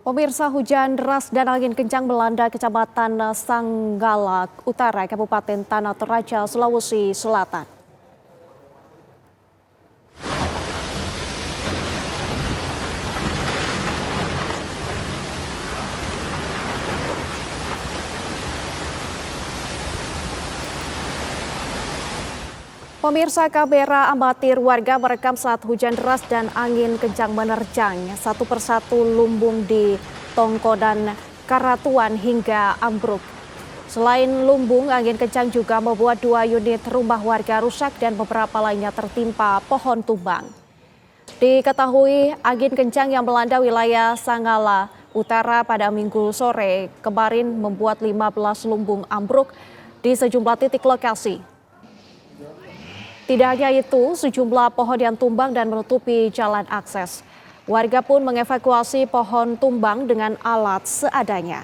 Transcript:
Pemirsa, hujan deras dan angin kencang melanda Kecamatan Sanggala Utara, Kabupaten Tanah Toraja, Sulawesi Selatan. Pemirsa, kamera amatir warga merekam saat hujan deras dan angin kencang menerjang satu persatu lumbung di Tongko dan Karatuan hingga ambruk. Selain lumbung, angin kencang juga membuat 2 unit rumah warga rusak dan beberapa lainnya tertimpa pohon tumbang. Diketahui angin kencang yang melanda wilayah Sanggala Utara pada Minggu sore kemarin membuat 15 lumbung ambruk di sejumlah titik lokasi. Tidak hanya itu, sejumlah pohon yang tumbang dan menutupi jalan akses. Warga pun mengevakuasi pohon tumbang dengan alat seadanya.